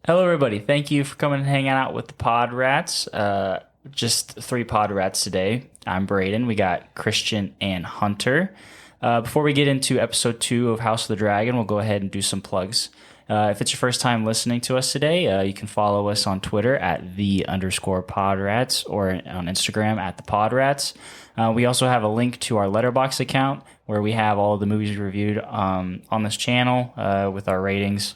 Hello, everybody. Thank you for coming and hanging out with the PodRats. Just 3 PodRats today. I'm Brayden. We got Christian and Hunter. Before we get into episode 2 of House of the Dragon, we'll go ahead and do some plugs. If it's your first time listening to us today, you can follow us on Twitter at @the_PodRats or on Instagram at the PodRats. We also have a link to our Letterboxd account where we have all the movies reviewed on this channel with our ratings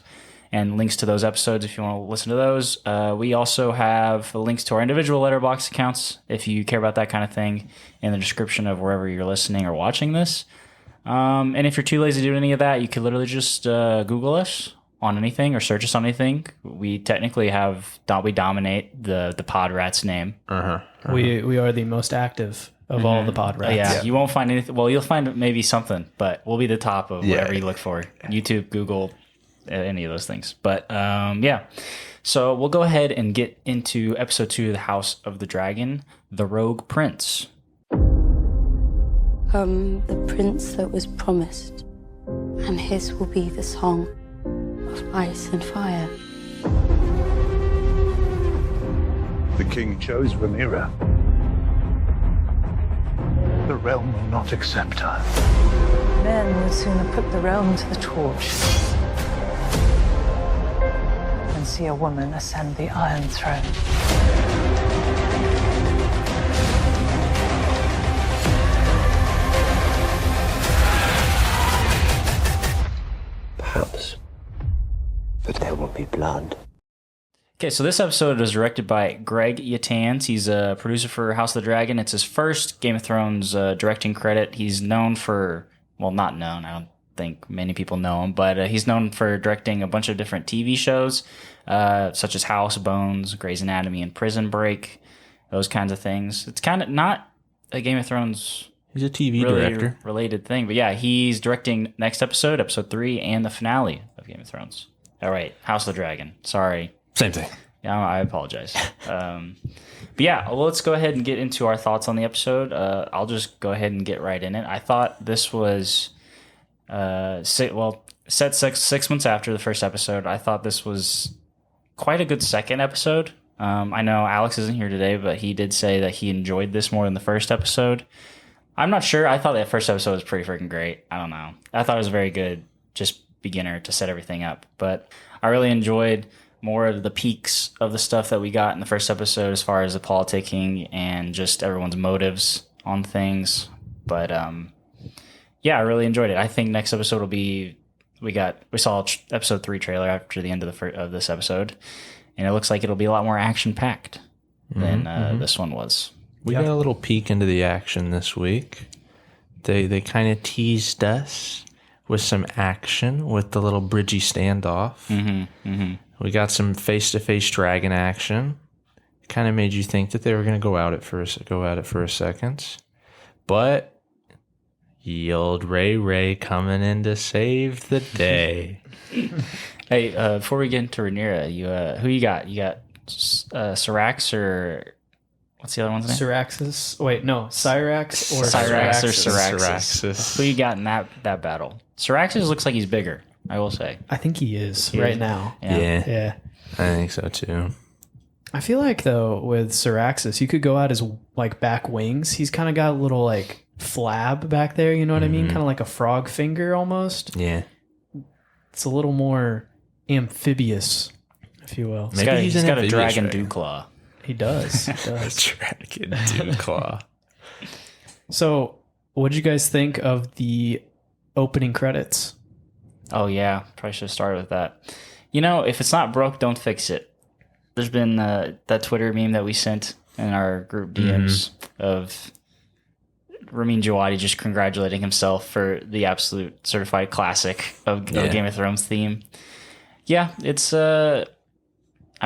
and links to those episodes if you want to listen to those. We also have links to our individual Letterboxd accounts if you care about that kind of thing in the description of wherever you're listening or watching this. And if you're too lazy to do any of that, you could literally just Google us on anything or search us on anything. We technically we dominate the PodRats name. We are the most active of all the PodRats. Yeah, you won't find anything. Well, you'll find maybe something, but we'll be the top of whatever you look for. YouTube, Google, any of those things. But yeah, so we'll go ahead and get into episode 2 of the House of the Dragon, The Rogue Prince. The prince that was promised, and his will be the song of ice and fire. The king chose Rhaenyra. The realm will not accept her. Men would sooner put the realm to the torch than see a woman ascend the Iron Throne. Perhaps, but there will be blood. Okay, so this episode was directed by Greg Yatans. He's a producer for House of the Dragon. It's his first Game of Thrones directing credit. He's known for, well, not known. I don't think many people know him, but he's known for directing a bunch of different TV shows, such as House, Bones, Grey's Anatomy, and Prison Break, those kinds of things. It's kind of not a Game of Thrones He's a TV director. Related thing. But yeah, he's directing next episode 3, and the finale of Game of Thrones. All right, House of the Dragon. Sorry. Same thing. Yeah, I apologize. But yeah, well, let's go ahead and get into our thoughts on the episode. I'll just go ahead and get right in it. I thought this was set 6 months after the first episode. I thought this was quite a good second episode. I know Alex isn't here today, but he did say that he enjoyed this more than the first episode. I'm not sure. I thought that first episode was pretty freaking great. I don't know. I thought it was very good, just beginner to set everything up. But I really enjoyed more of the peaks of the stuff that we got in the first episode as far as the politicking and just everyone's motives on things. But yeah, I really enjoyed it. I think next episode will be we saw episode 3 trailer after the end of this episode, and it looks like it'll be a lot more action packed than this one was. We got a little peek into the action this week. They kind of teased us with some action with the little bridgy standoff. We got some face-to-face dragon action. It kind of made you think that they were going to go at it for a second. But ye old Ray coming in to save the day. Hey, before we get into Rhaenyra, who you got? You got Syrax or what's the other one's name? Syraxis. Wait, no. Cyrax or Cyrax or Syraxis. Syraxis. Who you got in that battle? Syraxis looks like he's bigger, I will say. I think he is right now. Yeah. I think so too. I feel like though with Syraxis, you could go out his like back wings. He's kind of got a little like flab back there. You know what I mean? Kind of like a frog finger almost. Yeah. It's a little more amphibious, if you will. Maybe He's got a dragon dew claw. He does. He does. Dragon dew claw. So, what did you guys think of the opening credits? Oh yeah, probably should have started with that. You know, if it's not broke, don't fix it. There's been that Twitter meme that we sent in our group DMs of Ramin Djawadi just congratulating himself for the absolute certified classic of Game of Thrones theme. Yeah, it's I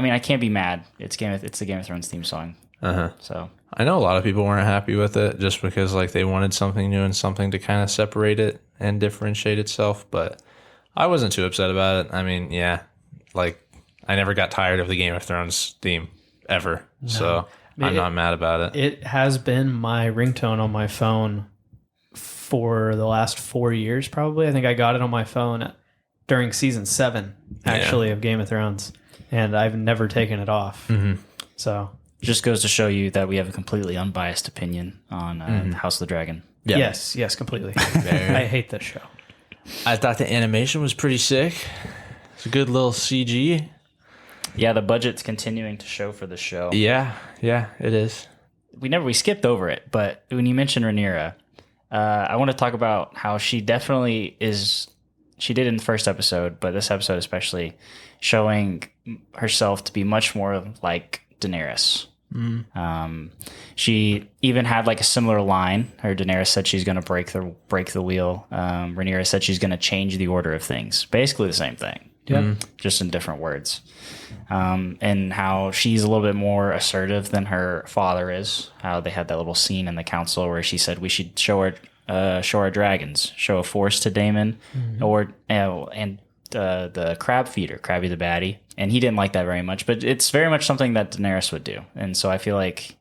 mean, I can't be mad. It's the Game of Thrones theme song. So I know a lot of people weren't happy with it just because like they wanted something new and something to kind of separate it and differentiate itself, but I wasn't too upset about it. I mean, yeah, like I never got tired of the Game of Thrones theme ever. No. So I'm not mad about it. It has been my ringtone on my phone for the last 4 years, probably. I think I got it on my phone during season 7, actually, of Game of Thrones. and I've never taken it off. So Just goes to show you that we have a completely unbiased opinion on House of the Dragon. Yeah. yes, completely. I hate this show. I thought the animation was pretty sick. It's a good little CG. Yeah, the budget's continuing to show for the show. Yeah, it is. We skipped over it, but when you mentioned Rhaenyra, I want to talk about how she definitely is. She did in the first episode, but this episode especially, showing herself to be much more like Daenerys. She even had like a similar line. Her Daenerys said she's going to break the wheel. Rhaenyra said she's going to change the order of things. Basically the same thing. Yeah. Just in different words. And how she's a little bit more assertive than her father is. How they had that little scene in the council where she said we should show our dragons, show a force to Daemon, or the crab feeder, Krabby the Baddie. And he didn't like that very much, but it's very much something that Daenerys would do. And so I feel like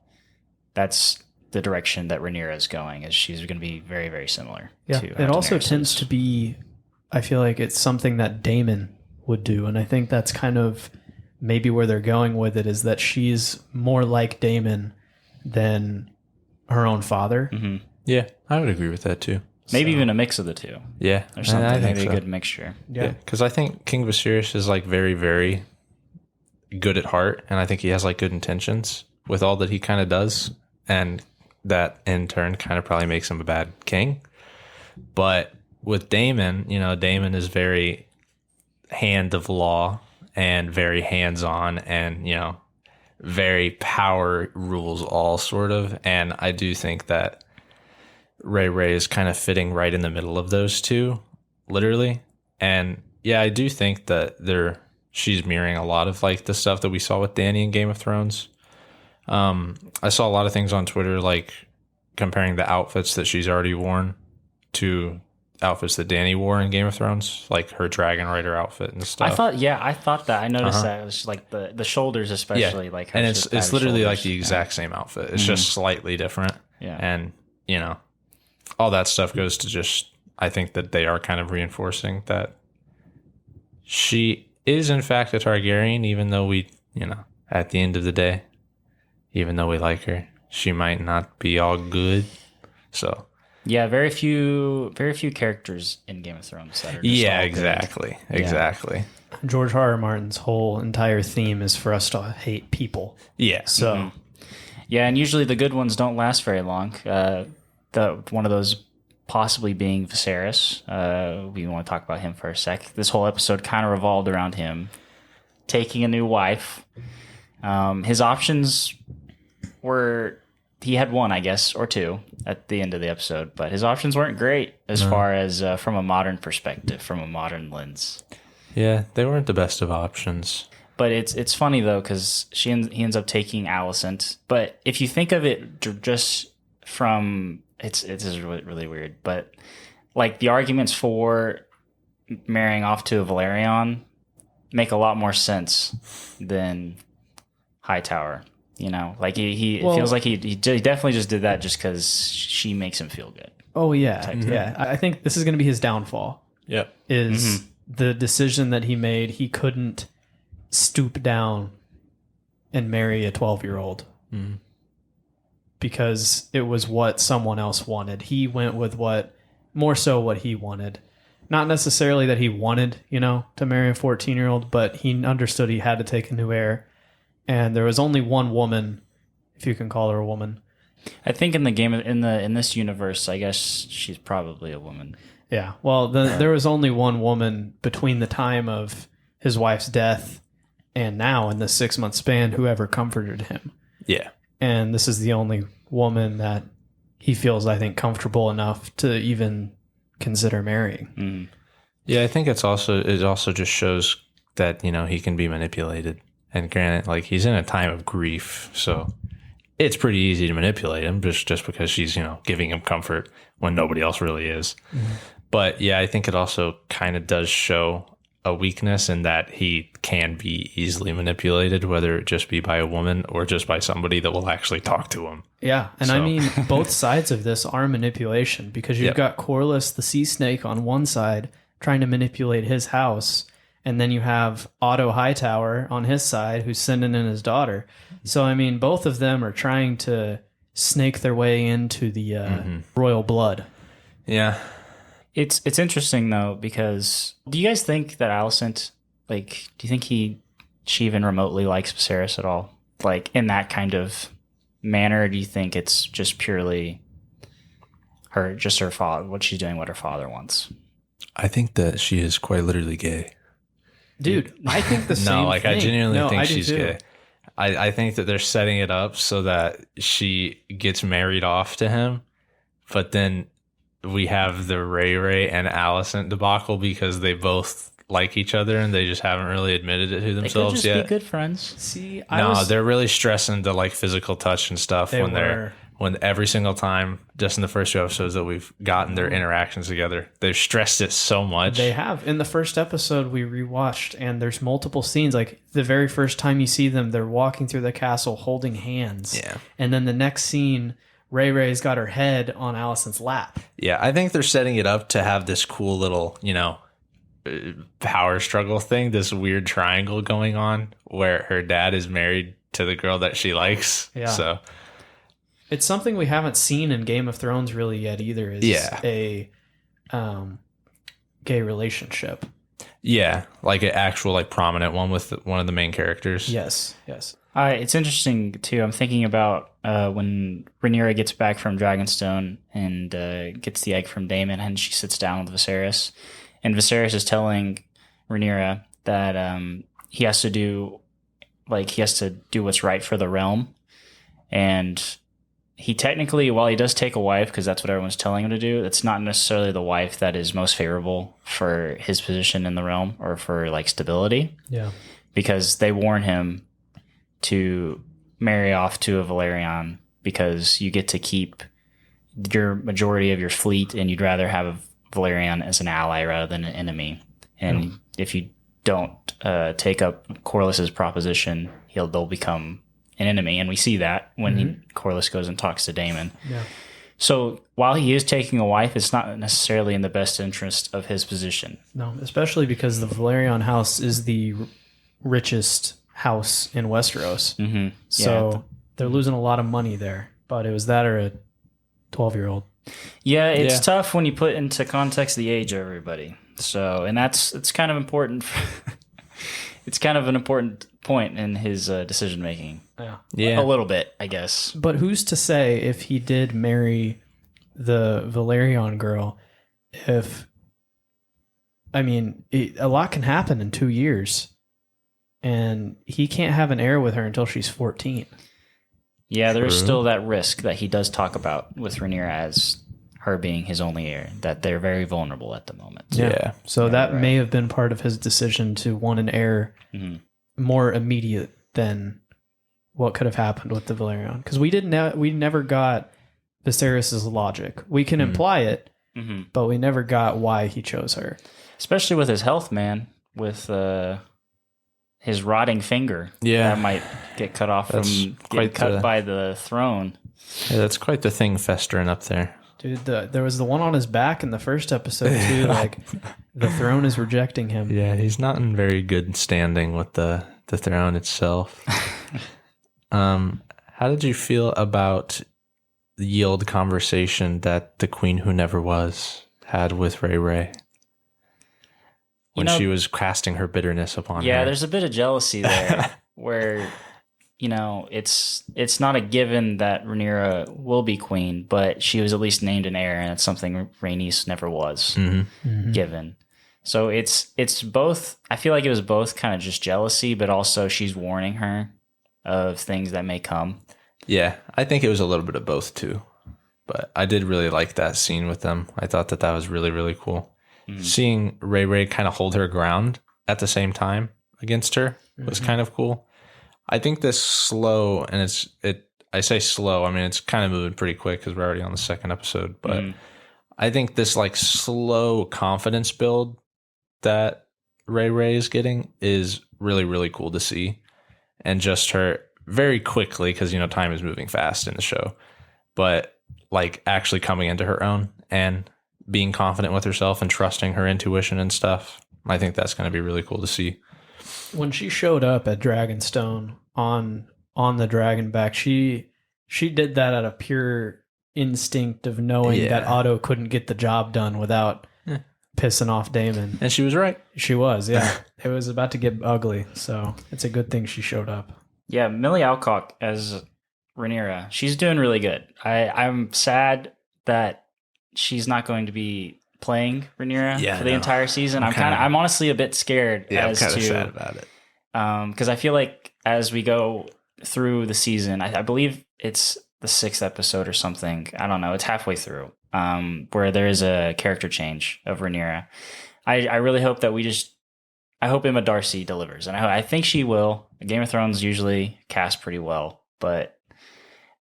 that's the direction that Rhaenyra is going, is she's going to be very, very similar to it also Daenerys tends is. to be, I feel like it's something that Daemon would do. And I think that's kind of maybe where they're going with it, is that she's more like Daemon than her own father. Yeah, I would agree with that too. Maybe even a mix of the two Yeah, or something. I think Maybe so. a good mixture. Yeah, because I think King Viserys is like very, very good at heart, and I think he has like good intentions with all that he kind of does, and that in turn kind of probably makes him a bad king. But with Daemon, Daemon is very hand of law and very hands-on, and very power rules all sort of. And I do think that Ray is kind of fitting right in the middle of those two, literally. And yeah, I do think that she's mirroring a lot of like the stuff that we saw with Dany in Game of Thrones. I saw a lot of things on Twitter like comparing the outfits that she's already worn to outfits that Dany wore in Game of Thrones, like her Dragon Rider outfit and stuff. I thought that. I noticed that. It was like the shoulders, especially. Like her and just it's padded literally like shoulders. the exact same outfit. It's just slightly different. Yeah. And all that stuff goes to just, I think that they are kind of reinforcing that she is in fact a Targaryen, even though we, at the end of the day, even though we like her, she might not be all good. So Yeah, very few characters in Game of Thrones that are just yeah, all good. exactly. George R. R. Martin's whole entire theme is for us to hate people. Yeah. So Yeah, and usually the good ones don't last very long. One of those possibly being Viserys. We want to talk about him for a sec. This whole episode kind of revolved around him taking a new wife. His options were, he had one, I guess, or two at the end of the episode, but his options weren't great as far as from a modern perspective, from a modern lens. Yeah, they weren't the best of options. But it's funny though, because he ends up taking Alicent. But if you think of it just from it's really, really weird. But like the arguments for marrying off to a Valerian make a lot more sense than Hightower. Like he it feels like he definitely just did that just because she makes him feel good. Oh yeah, yeah. I think this is going to be his downfall. Yep. Is the decision that he made? He couldn't stoop down and marry a 12-year-old because it was what someone else wanted. He went with what he wanted. Not necessarily that he wanted, to marry a 14-year-old, but he understood he had to take a new heir. And there was only one woman, if you can call her a woman. I think in the game in this universe, I guess she's probably a woman. Yeah. Well, there was only one woman between the time of his wife's death and now in the 6-month span who ever comforted him. Yeah. And this is the only woman that he feels, I think, comfortable enough to even consider marrying. Yeah, I think it also just shows that, he can be manipulated. And granted, like he's in a time of grief, so it's pretty easy to manipulate him just because she's, giving him comfort when nobody else really is. But yeah, I think it also kind of does show a weakness in that he can be easily manipulated, whether it just be by a woman or just by somebody that will actually talk to him. Yeah, and I mean, both sides of this are manipulation because you've got Corlys, the sea snake, on one side trying to manipulate his house, And then you have Otto Hightower on his side who's sending in his daughter. So, I mean, both of them are trying to snake their way into the royal blood. Yeah. It's interesting though, because do you guys think that Alicent, like, do you think she even remotely likes Viserys at all? Like in that kind of manner, or do you think it's just purely her father, what she's doing, what her father wants? I think that she is quite literally gay. Dude, I think the same thing. I genuinely think I do she's too. gay. I think that they're setting it up so that she gets married off to him, but then we have the Ray and Alicent debacle because they both like each other and they just haven't really admitted it to themselves they could just yet. be good friends. See, They're really stressing the like physical touch and stuff when every single time, just in the first 2 episodes that we've gotten their interactions together, they've stressed it so much. They have. In the first episode we rewatched, and there's multiple scenes. Like the very first time you see them, they're walking through the castle holding hands. Yeah. And then the next scene, Ray's got her head on Alicent's lap. Yeah, I think they're setting it up to have this cool little, power struggle thing, this weird triangle going on where her dad is married to the girl that she likes. Yeah. So it's something we haven't seen in Game of Thrones really yet either, is a gay relationship. yeah, like an actual like prominent one with one of the main characters. Yes. It's interesting too. I'm thinking about when Rhaenyra gets back from Dragonstone and gets the egg from Daemon, and she sits down with Viserys, and Viserys is telling Rhaenyra that he has to do what's right for the realm, and he technically, while he does take a wife, because that's what everyone's telling him to do, it's not necessarily the wife that is most favorable for his position in the realm or for like stability. Yeah. Because they warn him to marry off to a Valerian because you get to keep your majority of your fleet, and you'd rather have a Valerian as an ally rather than an enemy. And if you don't take up Corlys's proposition, they'll become an enemy, and we see that when Corlys goes and talks to Daemon. Yeah. So while he is taking a wife, it's not necessarily in the best interest of his position. No, especially because the Valerian house is the richest house in Westeros. Mm-hmm. So they're losing a lot of money there. But it was that or a 12-year-old. Yeah, it's tough when you put into context the age of everybody. So, and it's kind of important. It's kind of an important point in his decision making. Yeah. A little bit, I guess. But who's to say if he did marry the Valerian girl, a lot can happen in 2 years, and he can't have an heir with her until she's 14. Yeah, there's still that risk that he does talk about with Rhaenyra as her being his only heir, that they're very vulnerable at the moment. Yeah. So that may have been part of his decision to want an heir more immediate than what could have happened with the Valerian. Because we never got Viserys' logic. We can imply it, but we never got why he chose her. Especially with his health, man. With his rotting finger. Yeah. That might get cut off from getting cut by the throne. Yeah, that's quite the thing festering up there. Dude, there was the one on his back in the first episode too. Like the throne is rejecting him. Yeah, he's not in very good standing with the throne itself. How did you feel about the yield conversation that the Queen Who Never Was had with Ray when she was casting her bitterness upon her? Yeah, there's a bit of jealousy there where, it's not a given that Rhaenyra will be queen, but she was at least named an heir, and it's something Rhaenys never was given. So it's both. I feel like it was both kind of just jealousy, but also she's warning her of things that may come. Yeah, I think it was a little bit of both too. But I did really like that scene with them. I thought that was really, really cool. Seeing Ray kind of hold her ground at the same time against her was kind of cool. I think this slow, and I say slow, I mean, it's kind of moving pretty quick because we're already on the second episode, but I think this like slow confidence build that Ray is getting is really, really cool to see. And just her very quickly, because, time is moving fast in the show, but like actually coming into her own and being confident with herself and trusting her intuition and stuff. I think that's going to be really cool to see. When she showed up at Dragonstone on the Dragonback, she did that out of pure instinct of knowing that Otto couldn't get the job done without pissing off Damon. And she was right. She was, yeah. It was about to get ugly, so it's a good thing she showed up. Yeah, Millie Alcock as Rhaenyra, she's doing really good. I'm sad that she's not going to be playing Rhaenyra for the entire season. I'm honestly a bit scared. Yeah, I'm kind of sad about it. Because I feel like as we go through the season, I believe it's the 6th episode or something. I don't know. It's halfway through, where there is a character change of Rhaenyra. I really hope that I hope Emma Darcy delivers, and I think she will. Game of Thrones usually cast pretty well, but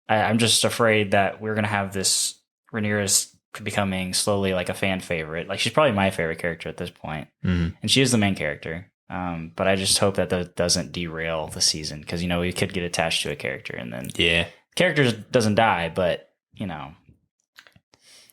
I'm just afraid that we're gonna have this Rhaenyra's becoming slowly like a fan favorite. Like, she's probably my favorite character at this point, and she is the main character. But I just hope that doesn't derail the season, because we could get attached to a character and then character doesn't die, but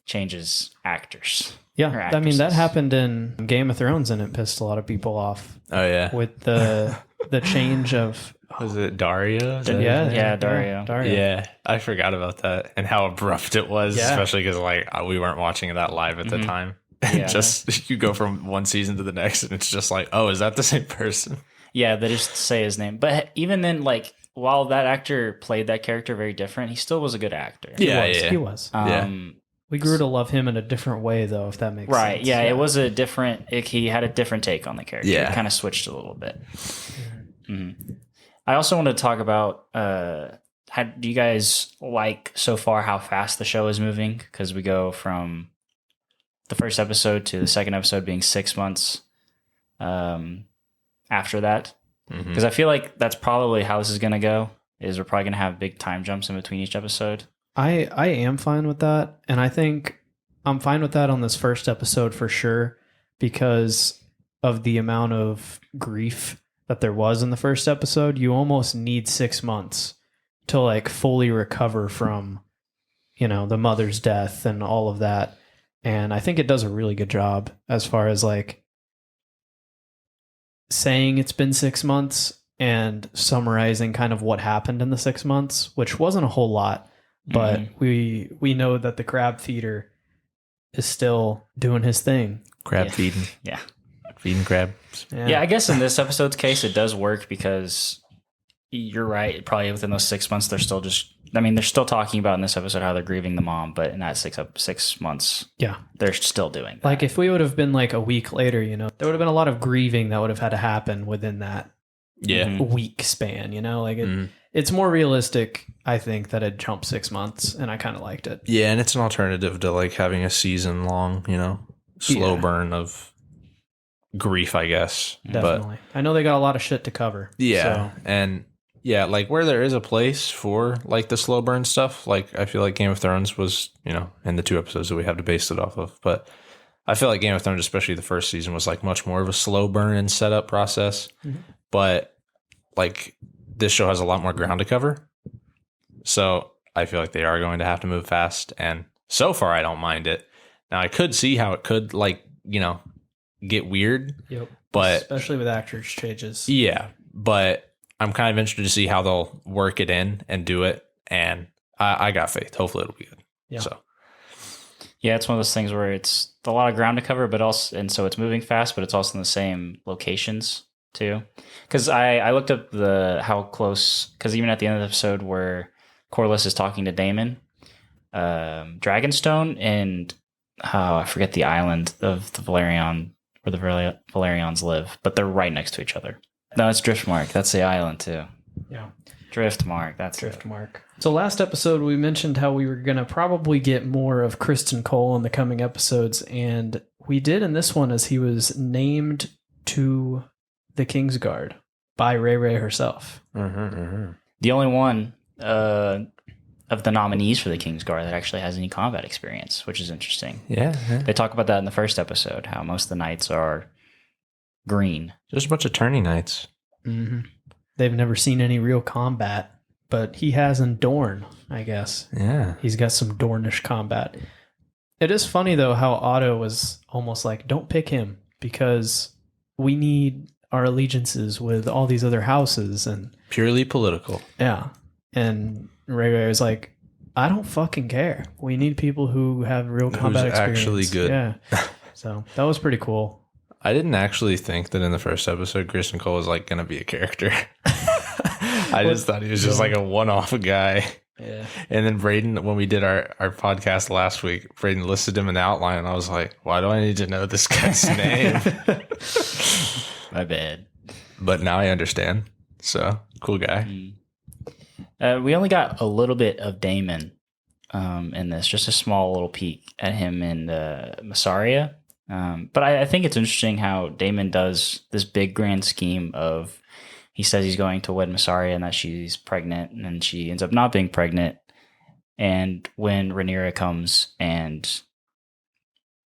changes actors. Yeah, I mean, that happened in Game of Thrones, and it pissed a lot of people off. Oh yeah, with the change of was it Dario? Dario. Yeah, I forgot about that and how abrupt it was, especially because we weren't watching that live at the time. Just you go from one season to the next, and it's just like, oh, is that the same person? Yeah, they just say his name. But even then, while that actor played that character very different, he still was a good actor. He was. We grew to love him in a different way, though, if that makes sense. Right, yeah, it was a different... he had a different take on the character. It kind of switched a little bit. Mm-hmm. I also wanted to talk about... do you guys like, so far, how fast the show is moving? Because we go from the first episode to the second episode being 6 months after that. Because I feel like that's probably how this is going to go, is we're probably going to have big time jumps in between each episode. I am fine with that, and I think I'm fine with that on this first episode for sure, because of the amount of grief that there was in the first episode. You almost need 6 months to fully recover from the mother's death and all of that, and I think it does a really good job as far as saying it's been 6 months and summarizing kind of what happened in the 6 months, which wasn't a whole lot. But we know that the crab feeder is still doing his thing. Crab feeding. Yeah. Feeding crabs. Yeah, I guess in this episode's case, it does work, because you're right. Probably within those 6 months, they're still they're still talking about in this episode how they're grieving the mom, but in that 6 months, they're still doing that. If we would have been a week later, there would have been a lot of grieving that would have had to happen within that week span, it's more realistic, I think, that it jumped 6 months, and I kind of liked it. Yeah, and it's an alternative to having a season long, slow burn of grief, I guess. Definitely. But I know they got a lot of shit to cover. Yeah, so. And where there is a place for the slow burn stuff, I feel like Game of Thrones was, in the 2 episodes that we have to base it off of. But I feel like Game of Thrones, especially the first season, was much more of a slow burn and setup process. Mm-hmm. But this show has a lot more ground to cover. So I feel like they are going to have to move fast. And so far, I don't mind it. Now, I could see how it could, get weird. Yep. But especially with actors changes. Yeah. But I'm kind of interested to see how they'll work it in and do it. And I got faith. Hopefully it'll be good. Yeah. So. Yeah, it's one of those things where it's a lot of ground to cover, but also, and so it's moving fast, but it's also in the same locations too. Because I looked up how close, because even at the end of the episode where Corlys is talking to Daemon, Dragonstone and I forget the island of the Valerian, where the Valerians live, but they're right next to each other. No, it's Driftmark. That's the island too. Yeah. Driftmark. That's Driftmark. So last episode we mentioned how we were going to probably get more of Kristen Cole in the coming episodes, and we did in this one, as he was named to the Kingsguard by Ray herself. The only one of the nominees for the Kingsguard that actually has any combat experience, which is interesting. Yeah. They talk about that in the first episode, how most of the knights are green. Just a bunch of tourney knights. Mm-hmm. They've never seen any real combat, but he has in Dorne, I guess. Yeah. He's got some Dornish combat. It is funny, though, how Otto was almost like, don't pick him, because we need our allegiances with all these other houses, and Purely political. yeah. And Ray was like, I don't fucking care. We need people who have real combat experience. actually good. Yeah. So that was pretty cool. I didn't actually think that in the first episode, Christian Cole was like going to be a character. I just thought he was just like a one-off guy. Yeah. And then Brayden, when we did our podcast last week, Brayden listed him in the outline, and I was like, why do I need to know this guy's name? My bad. But now I understand. So, cool guy. We only got a little bit of Damon in this, just a small little peek at him in Massaria. But I think it's interesting how Damon does this big grand scheme of, he says he's going to wed Massaria and that she's pregnant, and then she ends up not being pregnant. And when Rhaenyra comes and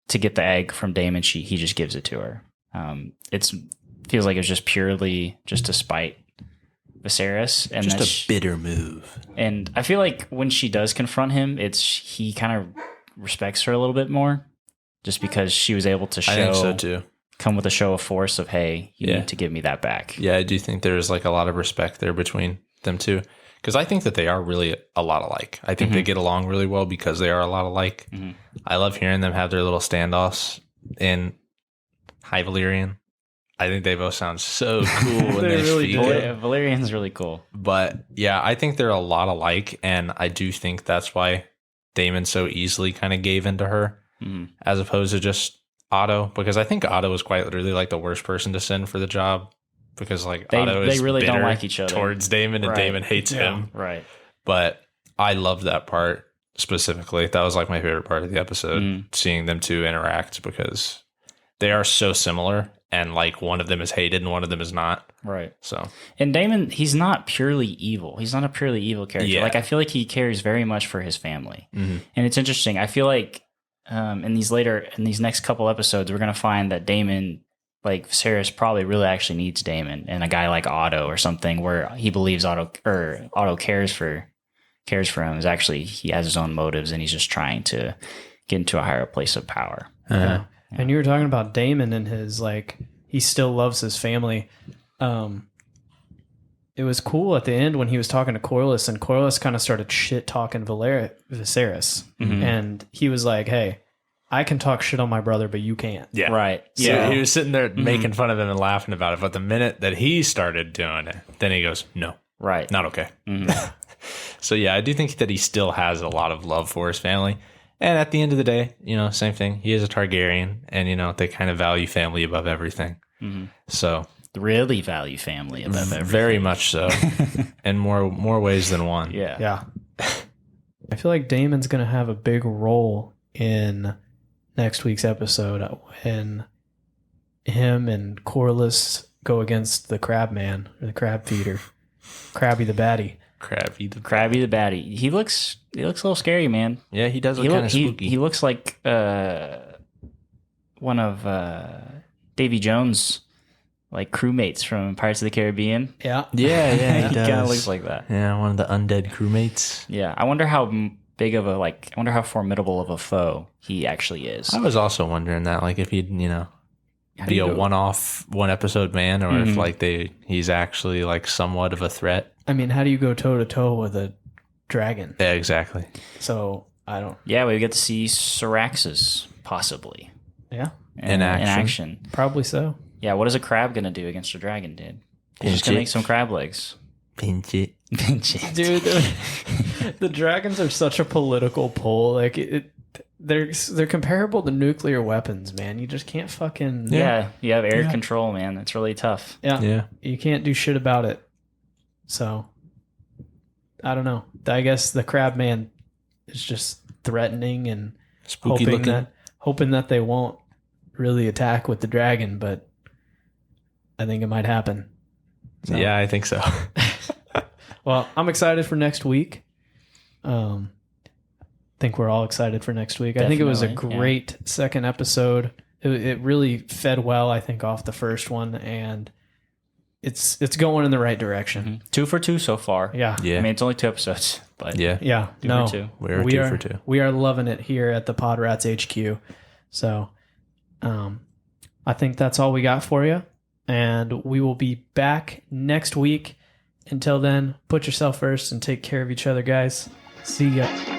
to get the egg from Damon, he just gives it to her. It feels like it's just purely just to spite Viserys, and Just a bitter move. and I feel like when she does confront him, he kind of respects her a little bit more, just because she was able to I think so too. come with a show of force of, hey, you Yeah. need to give me that back. Yeah, I do think there's like a lot of respect there between them two. Because I think that they are really a lot alike. I think they get along really well because they are a lot alike. I love hearing them have their little standoffs in High Valyrian. I think they both sound so cool when they really speak do. it. Valyrian's really cool. But yeah, I think they're a lot alike. And I do think that's why Damon so easily kind of gave into her as opposed to just Otto. Because I think Otto was quite literally like the worst person to send for the job. Because like Otto they is really don't bitter like each other towards Damon, and Right. Damon hates him. Right. But I loved that part specifically. That was like my favorite part of the episode, seeing them two interact, because they are so similar, and like one of them is hated and one of them is not. Right. So And Damon, he's not purely evil. He's not a purely evil character. Yeah. Like, I feel like he cares very much for his family. And it's interesting. I feel like in these next couple episodes, we're going to find that Damon, like Viserys, probably really actually needs Damon, and a guy like Otto or something, where he believes Otto cares for him, is actually, he has his own motives and he's just trying to get into a higher place of power. Yeah. And you were talking about Damon and his, like, he still loves his family. It was cool at the end when he was talking to Corlys, and Corlys kind of started shit talking Viserys. And he was like, hey, I can talk shit on my brother, but you can't. yeah, Right. So Yeah. he was sitting there making fun of him and laughing about it. But the minute that he started doing it, then he goes, "No, Right. not okay." So yeah, I do think that he still has a lot of love for his family. And at the end of the day, same thing. He is a Targaryen, and they kind of value family above everything. So Really value family above everything. very much so, in more ways than one. Yeah. Yeah. I feel like Damon's going to have a big role in next week's episode when him and Corlys go against the Crab Man, or the Crab Feeder. Crabby the Baddie. Crabby. Krabby the baddie. He looks a little scary, man. Yeah, he does look kind of spooky. He looks like one of Davy Jones' like crewmates from Pirates of the Caribbean. Yeah. yeah, He kind of looks like that. Yeah, one of the undead crewmates. Yeah, I wonder how big of I wonder how formidable of a foe he actually is. I was also wondering that, like, if he'd, be you a go- one-off, one-episode man, or if, like, he's actually, like, somewhat of a threat. I mean, how do you go toe-to-toe with a dragon? Yeah, exactly. So, I don't... Yeah, we get to see Syraxis, possibly. Yeah, In action. probably so. Yeah, what is a crab going to do against a dragon, dude? He's just Pinch going to it. make some crab legs. Pinch it. Pinch it. Dude, the dragons are such a political pull. Like, they're comparable to nuclear weapons, man. You just can't fucking... Yeah, you have air Yeah. control, man. It's really tough. Yeah. Yeah. You can't do shit about it. So, I don't know. I guess the Crab Man is just threatening and Spooky looking. hoping that they won't really attack with the dragon, but I think it might happen. So, Yeah, I think so. Well, I'm excited for next week. Think we're all excited for next week. I think it was a Definitely, yeah. great second episode. It really fed well, I think, off the first one, and it's going in the right direction. 2 for 2 so far. Yeah. Yeah. I mean, it's only 2 episodes, but Yeah. Yeah. 2 No. for 2. We're we 2 are, for 2. We are loving it here at the PodRats HQ. So, I think that's all we got for you. and we will be back next week. Until then, put yourself first and take care of each other, guys. See ya.